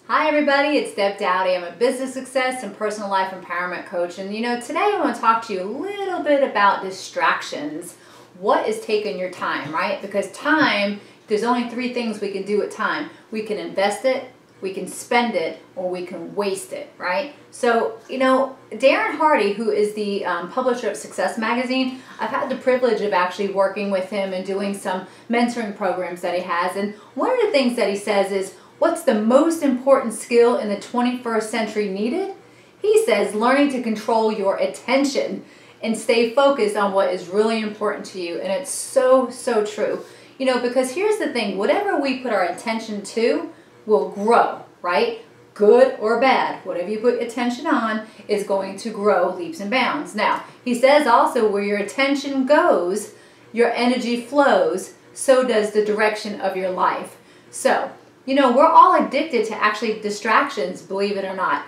Hi everybody, it's Deb Doughty. I'm a business success and personal life empowerment coach. And today I want to talk to you a little bit about distractions. What is taking your time, right? Because time, there's only three things we can do with time. We can invest it, we can spend it, or we can waste it, right? So, Darren Hardy, who is the publisher of Success Magazine, I've had the privilege of actually working with him and doing some mentoring programs that he has. And one of the things that he says is, what's the most important skill in the 21st century needed? He says learning to control your attention and stay focused on what is really important to you. And it's so, so true. Because here's the thing, whatever we put our attention to will grow, right? Good or bad, whatever you put attention on is going to grow leaps and bounds. Now, he says also where your attention goes, your energy flows, so does the direction of your life. So, we're all addicted to actually distractions, believe it or not.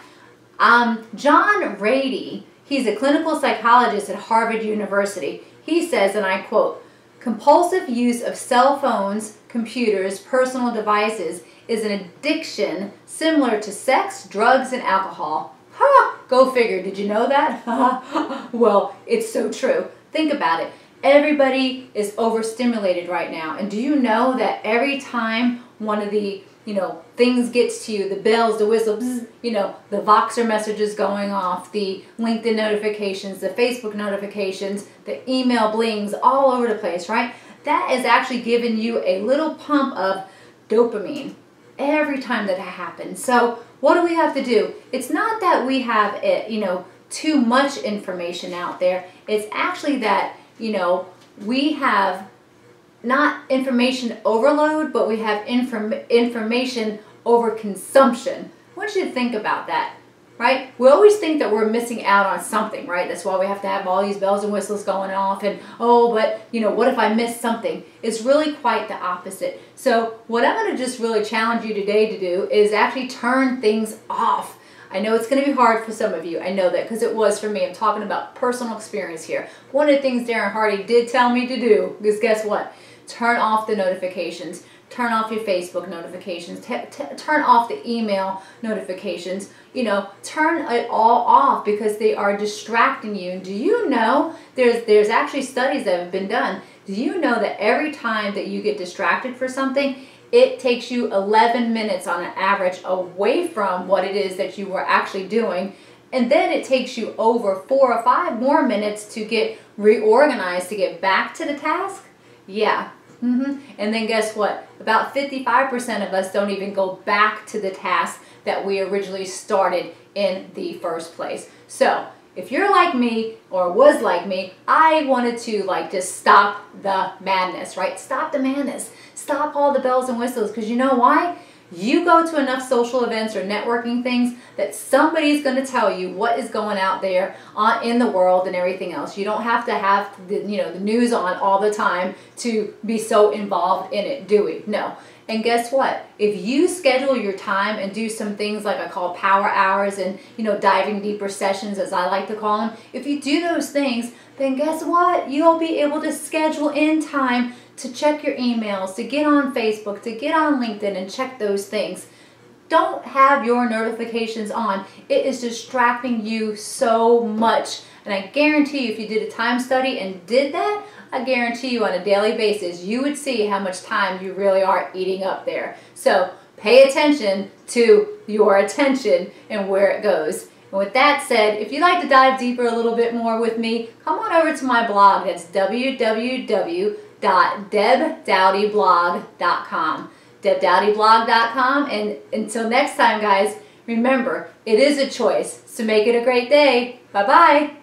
John Rady, he's a clinical psychologist at Harvard University. He says, and I quote, "Compulsive use of cell phones, computers, personal devices is an addiction similar to sex, drugs, and alcohol." Ha! Go figure. Did you know that? Well, it's so true. Think about it. Everybody is overstimulated right now. And do you know that every time one of the things gets to you, the bells, the whistles, the Voxer messages going off, the LinkedIn notifications, the Facebook notifications, the email blings all over the place, right? That is actually giving you a little pump of dopamine every time that happens. So what do we have to do? It's not that we have too much information out there. It's actually that, we have not information overload, but we have information overconsumption. I want you to think about that, right? We always think that we're missing out on something, right? That's why we have to have all these bells and whistles going off and, oh, but, what if I miss something? It's really quite the opposite. So what I'm going to just really challenge you today to do is actually turn things off. I know it's going to be hard for some of you. I know that because it was for me. I'm talking about personal experience here. One of the things Darren Hardy did tell me to do is, guess what? Turn off the notifications. Turn off your Facebook notifications. Turn off the email notifications. Turn it all off because they are distracting you. And do you know, there's actually studies that have been done. Do you know that every time that you get distracted for something, it takes you 11 minutes on an average away from what it is that you were actually doing. And then it takes you over 4 or 5 more minutes to get reorganized, to get back to the task? Yeah. And then guess what? About 55% of us don't even go back to the task that we originally started in the first place. So if you're like me or was like me, I wanted to just stop the madness, right? Stop the madness. Stop all the bells and whistles, because you know why? You go to enough social events or networking things that somebody's going to tell you what is going out there in the world and everything else. You don't have to have the news on all the time to be so involved in it, do we? No. And guess what? If you schedule your time and do some things like I call power hours and diving deeper sessions, as I like to call them, if you do those things, then guess what? You'll be able to schedule in time to check your emails, to get on Facebook, to get on LinkedIn and check those things. Don't have your notifications on. It is distracting you so much. And I guarantee you, if you did a time study and did that, I guarantee you on a daily basis, you would see how much time you really are eating up there. So pay attention to your attention and where it goes. And with that said, if you'd like to dive deeper a little bit more with me, come on over to my blog. That's www.debdoughtyblog.com. debdoughtyblog.com. And until next time, guys, remember, it is a choice. So make it a great day. Bye-bye.